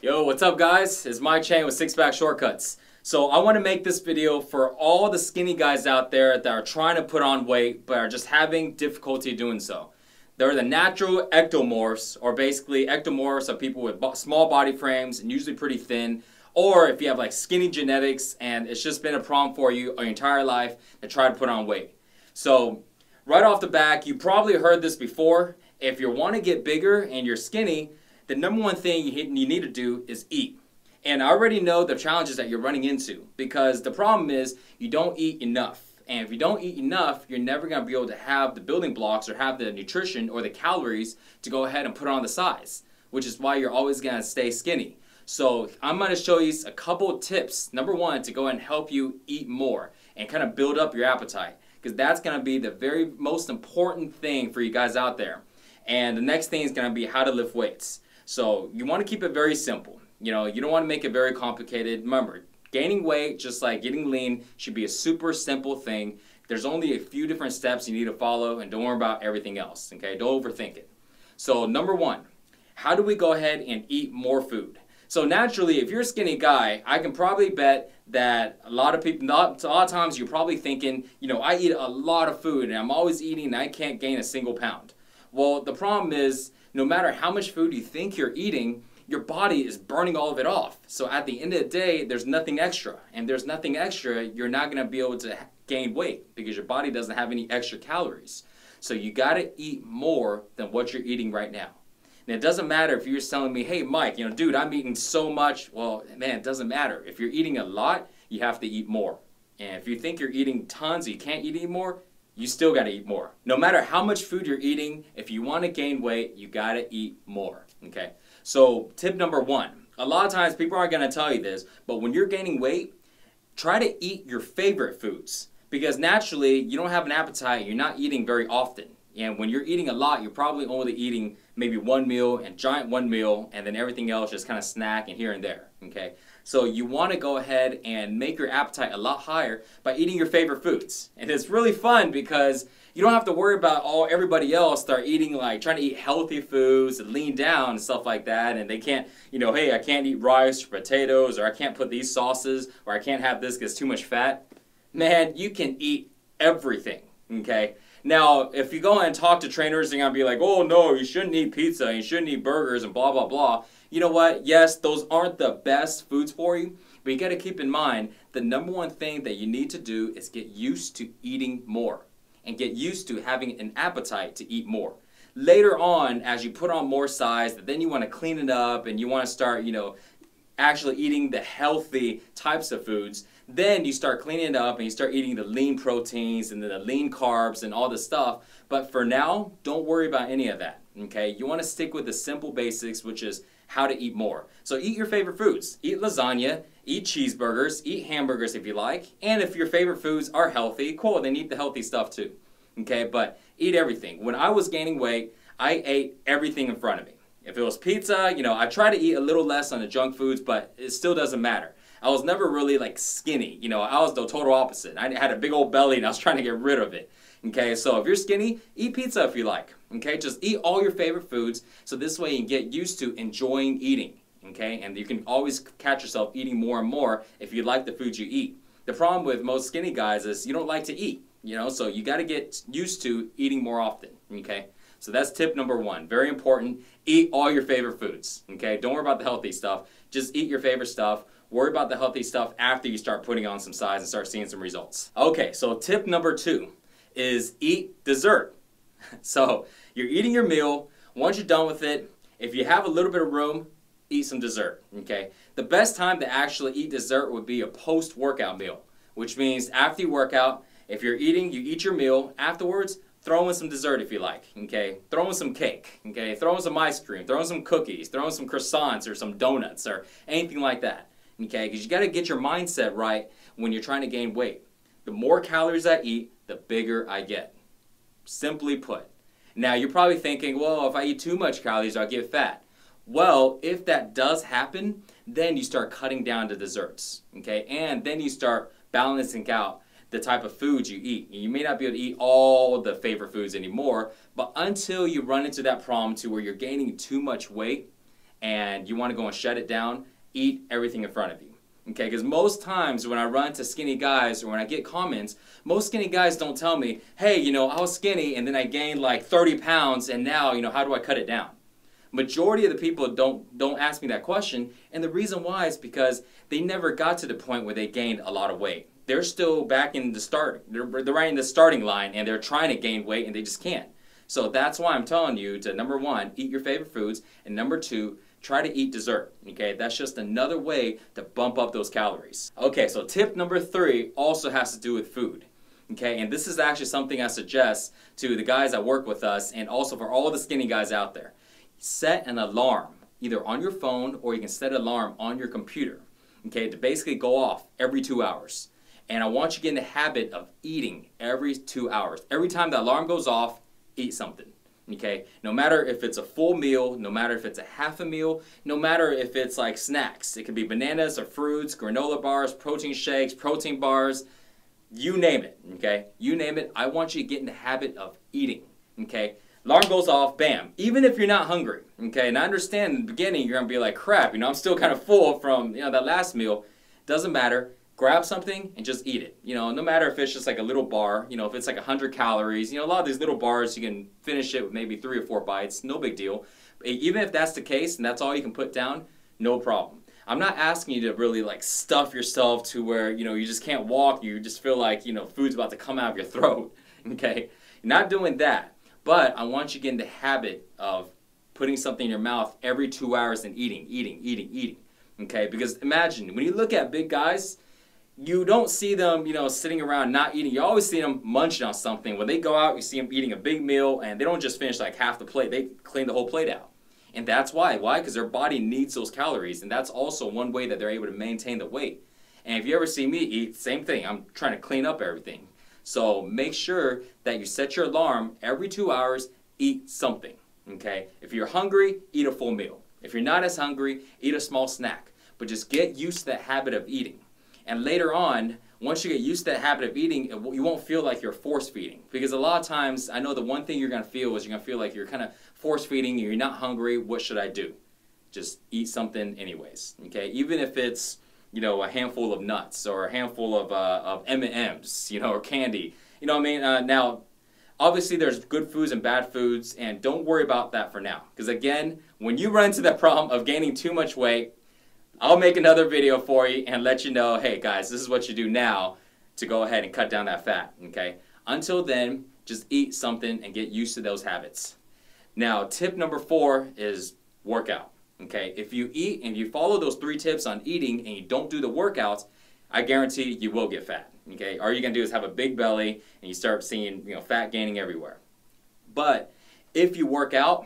Yo, what's up guys? It's my Chain with Six Pack Shortcuts. So I want to make this video for all the skinny guys out there that are trying to put on weight but are just having difficulty doing so. They're the natural ectomorphs, or basically ectomorphs are people with small body frames and usually pretty thin, or if you have like skinny genetics and it's just been a problem for you your entire life to try to put on weight. So right off the back, you probably heard this before. If you want to get bigger and you're skinny, the number one thing you need to do is eat. And I already know the challenges that you're running into, because the problem is you don't eat enough. And if you don't eat enough, you're never going to be able to have the building blocks or have the nutrition or the calories to go ahead and put on the size, which is why you're always going to stay skinny. So I'm going to show you a couple tips, number one, to go ahead and help you eat more and kind of build up your appetite, because that's going to be the very most important thing for you guys out there. And the next thing is going to be how to lift weights. So you want to keep it very simple. You know, you don't want to make it very complicated. Remember, gaining weight, just like getting lean, should be a super simple thing. There's only a few different steps you need to follow, and don't worry about everything else, okay? Don't overthink it. So number one, how do we go ahead and eat more food? So naturally, if you're a skinny guy, I can probably bet that a lot of people, a lot of times you're probably thinking, you know, I eat a lot of food and I'm always eating and I can't gain a single pound. Well, the problem is, no matter how much food you think you're eating, your body is burning all of it off. So at the end of the day, there's nothing extra. And there's nothing extra, you're not going to be able to gain weight because your body doesn't have any extra calories. So you got to eat more than what you're eating right now. And it doesn't matter if you're telling me, hey Mike, you know, dude, I'm eating so much. Well, man, it doesn't matter. If you're eating a lot, you have to eat more. And if you think you're eating tons, you can't eat anymore, you still got to eat more. No matter how much food you're eating, if you want to gain weight, you got to eat more, okay? So tip number one, a lot of times people aren't going to tell you this, but when you're gaining weight, try to eat your favorite foods, because naturally you don't have an appetite, you're not eating very often. And when you're eating a lot, you're probably only eating maybe one meal, and giant one meal, and then everything else just kind of snack and here and there, okay? So you want to go ahead and make your appetite a lot higher by eating your favorite foods. And it's really fun because you don't have to worry about everybody else start eating, like trying to eat healthy foods and lean down and stuff like that, and they can't, you know, hey, I can't eat rice or potatoes, or I can't put these sauces, or I can't have this because it's too much fat. Man, you can eat everything, okay? Now, if you go and talk to trainers, they're going to be like, oh no, you shouldn't eat pizza, and you shouldn't eat burgers, and blah, blah, blah. You know what? Yes, those aren't the best foods for you, but you got to keep in mind the number one thing that you need to do is get used to eating more and get used to having an appetite to eat more. Later on, as you put on more size, then you want to clean it up and you want to start, you know, actually eating the healthy types of foods. Then you start cleaning it up and you start eating the lean proteins and the lean carbs and all this stuff. But for now, don't worry about any of that, okay? You want to stick with the simple basics, which is how to eat more. So eat your favorite foods. Eat lasagna, eat cheeseburgers, eat hamburgers if you like. And if your favorite foods are healthy, cool, then eat the healthy stuff too, okay? But eat everything. When I was gaining weight, I ate everything in front of me. If it was pizza, you know, I try to eat a little less on the junk foods, but it still doesn't matter. I was never really like skinny, you know, I was the total opposite. I had a big old belly and I was trying to get rid of it. Okay, so if you're skinny, eat pizza if you like. Okay, just eat all your favorite foods so this way you can get used to enjoying eating. Okay, and you can always catch yourself eating more and more if you like the foods you eat. The problem with most skinny guys is you don't like to eat, you know, so you got to get used to eating more often. Okay, so that's tip number one. Very important. Eat all your favorite foods. Okay, don't worry about the healthy stuff. Just eat your favorite stuff. Worry about the healthy stuff after you start putting on some size and start seeing some results. Okay, so tip number two is eat dessert. So you're eating your meal. Once you're done with it, if you have a little bit of room, eat some dessert, okay? The best time to actually eat dessert would be a post-workout meal, which means after you work out, if you're eating, you eat your meal. Afterwards, throw in some dessert if you like, okay? Throw in some cake, okay? Throw in some ice cream, throw in some cookies, throw in some croissants or some donuts or anything like that. Okay, because you got to get your mindset right when you're trying to gain weight. The more calories I eat, the bigger I get. Simply put. Now, you're probably thinking, well, if I eat too much calories, I'll get fat. Well, if that does happen, then you start cutting down to desserts. Okay, and then you start balancing out the type of foods you eat. You may not be able to eat all the favorite foods anymore, but until you run into that problem to where you're gaining too much weight, and you want to go and shut it down, eat everything in front of you. Okay, because most times when I run to skinny guys or when I get comments, most skinny guys don't tell me, hey, you know, I was skinny and then I gained like 30 pounds and now, you know, how do I cut it down? Majority of the people don't ask me that question, and the reason why is because they never got to the point where they gained a lot of weight. They're still back in the start. They're right in the starting line and they're trying to gain weight and they just can't. So that's why I'm telling you to, number one, eat your favorite foods, and number two, try to eat dessert, okay? That's just another way to bump up those calories. Okay, so tip number 3 also has to do with food, okay? And this is actually something I suggest to the guys that work with us and also for all the skinny guys out there. Set an alarm, either on your phone or you can set an alarm on your computer, okay, to basically go off every 2 hours. And I want you to get in the habit of eating every 2 hours. Every time the alarm goes off, eat something. Okay, no matter if it's a full meal, no matter if it's a half a meal, no matter if it's like snacks. It could be bananas or fruits, granola bars, protein shakes, protein bars, you name it, okay? You name it, I want you to get in the habit of eating, okay? Alarm goes off, bam, even if you're not hungry, okay? And I understand in the beginning you're gonna be like, crap, you know, I'm still kind of full from, you know, that last meal. Doesn't matter. Grab something and just eat it. You know, no matter if it's just like a little bar, you know, if it's like 100 calories, you know, a lot of these little bars, you can finish it with maybe 3 or 4 bites, no big deal. Even if that's the case and that's all you can put down, no problem. I'm not asking you to really like stuff yourself to where, you know, you just can't walk, you just feel like, you know, food's about to come out of your throat, okay? You're not doing that, but I want you to get in the habit of putting something in your mouth every 2 hours and eating, okay? Because imagine, when you look at big guys, you don't see them, you know, sitting around not eating. You always see them munching on something. When they go out, you see them eating a big meal, and they don't just finish like half the plate. They clean the whole plate out. And that's why. Why? Because their body needs those calories, and that's also one way that they're able to maintain the weight. And if you ever see me eat, same thing. I'm trying to clean up everything. So make sure that you set your alarm every 2 hours, eat something, okay? If you're hungry, eat a full meal. If you're not as hungry, eat a small snack. But just get used to that habit of eating. And later on, once you get used to that habit of eating, you won't feel like you're force feeding. Because a lot of times, I know the one thing you're going to feel is you're going to feel like you're kind of force feeding, you're not hungry, what should I do? Just eat something anyways, okay? Even if it's, you know, a handful of nuts or a handful of M&Ms, you know, or candy. You know what I mean? Now, obviously there's good foods and bad foods, and don't worry about that for now. Because again, when you run into the problem of gaining too much weight, I'll make another video for you and let you know, hey guys, this is what you do now to go ahead and cut down that fat, okay? Until then, just eat something and get used to those habits. Now, tip number 4 is workout, okay? If you eat and you follow those 3 tips on eating and you don't do the workouts, I guarantee you will get fat, okay? All you're gonna do is have a big belly and you start seeing, you know, fat gaining everywhere. But if you work out,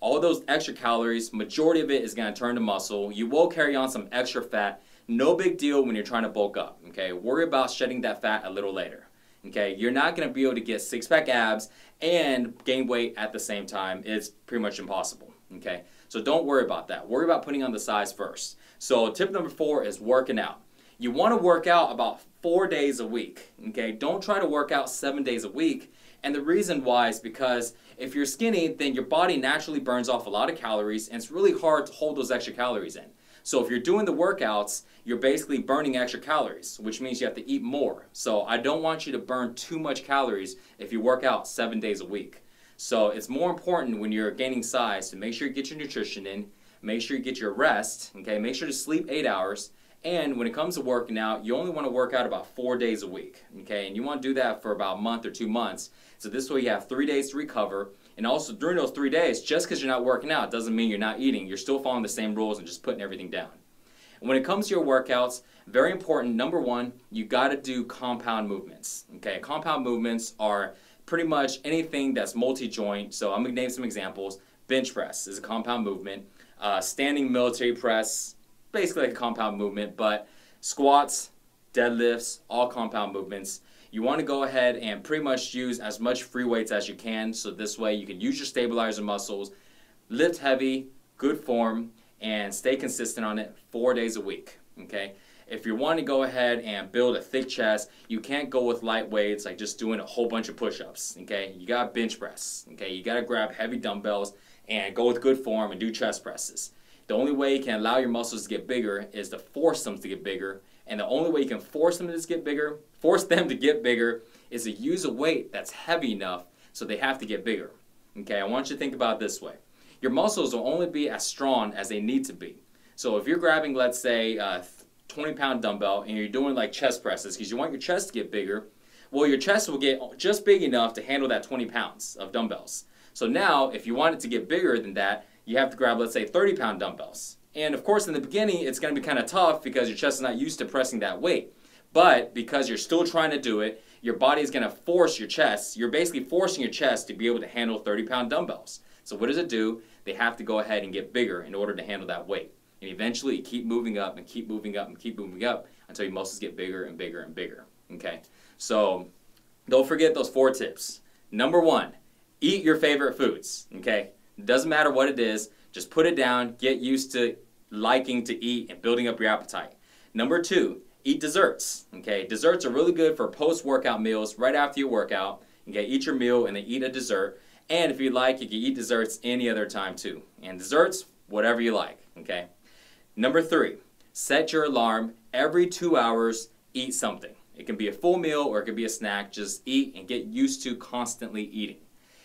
all those extra calories, majority of it is going to turn to muscle. You will carry on some extra fat. No big deal when you're trying to bulk up, okay? Worry about shedding that fat a little later, okay? You're not going to be able to get 6-pack abs and gain weight at the same time. It's pretty much impossible, okay? So don't worry about that. Worry about putting on the size first. So tip number 4 is working out. You want to work out about 4 days a week, okay? Don't try to work out 7 days a week. And the reason why is because if you're skinny, then your body naturally burns off a lot of calories, and it's really hard to hold those extra calories in. So if you're doing the workouts, you're basically burning extra calories, which means you have to eat more. So I don't want you to burn too much calories if you work out 7 days a week. So it's more important when you're gaining size to make sure you get your nutrition in, make sure you get your rest, okay? Make sure to sleep 8 hours. And when it comes to working out, you only want to work out about 4 days a week, okay? And you want to do that for about a month or 2 months. So this way you have 3 days to recover. And also during those 3 days, just because you're not working out doesn't mean you're not eating. You're still following the same rules and just putting everything down. And when it comes to your workouts, very important, number 1, you got to do compound movements, okay? Compound movements are pretty much anything that's multi-joint. So I'm going to name some examples. Bench press is a compound movement. Standing military press, basically like a compound movement, but squats, deadlifts, all compound movements. You want to go ahead and pretty much use as much free weights as you can, so this way you can use your stabilizer muscles, lift heavy, good form, and stay consistent on it 4 days a week, okay? If you want to go ahead and build a thick chest, you can't go with light weights like just doing a whole bunch of push-ups, okay? You got to bench press, okay? You got to grab heavy dumbbells and go with good form and do chest presses. The only way you can allow your muscles to get bigger is to force them to get bigger. And the only way you can force them to get bigger, is to use a weight that's heavy enough so they have to get bigger. Okay, I want you to think about it this way. Your muscles will only be as strong as they need to be. So if you're grabbing, let's say, a 20-pound dumbbell and you're doing like chest presses because you want your chest to get bigger, well, your chest will get just big enough to handle that 20 pounds of dumbbells. So now, if you want it to get bigger than that, you have to grab, let's say, 30-pound dumbbells. And of course, in the beginning, it's going to be kind of tough because your chest is not used to pressing that weight. But because you're still trying to do it, your body is going to force your chest. You're basically forcing your chest to be able to handle 30-pound dumbbells. So what does it do? They have to go ahead and get bigger in order to handle that weight. And eventually, you keep moving up and keep moving up and keep moving up until your muscles get bigger and bigger and bigger. Okay? So don't forget those 4 tips. Number 1, eat your favorite foods. Okay? It doesn't matter what it is. Just put it down. Get used to liking to eat and building up your appetite. Number 2, eat desserts. Okay? Desserts are really good for post-workout meals right after your workout. Okay? Eat your meal and then eat a dessert. And if you like, you can eat desserts any other time too. And desserts, whatever you like. Okay? Number 3, set your alarm every 2 hours, eat something. It can be a full meal or it can be a snack. Just eat and get used to constantly eating.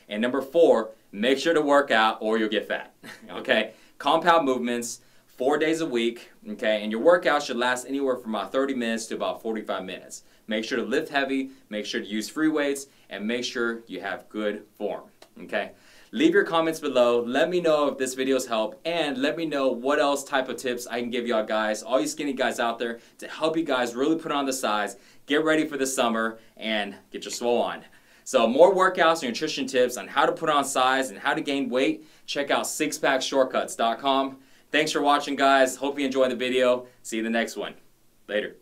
And number 4, make sure to work out or you'll get fat. Okay? Compound movements, 4 days a week. Okay? And your workout should last anywhere from about 30 minutes to about 45 minutes. Make sure to lift heavy, make sure to use free weights, and make sure you have good form. Okay? Leave your comments below. Let me know if this video's helped, and let me know what else type of tips I can give y'all guys, all you skinny guys out there, to help you guys really put on the size, get ready for the summer, and get your swole on. So more workouts and nutrition tips on how to put on size and how to gain weight, check out sixpackshortcuts.com. Thanks for watching, guys. Hope you enjoyed the video. See you in the next one. Later.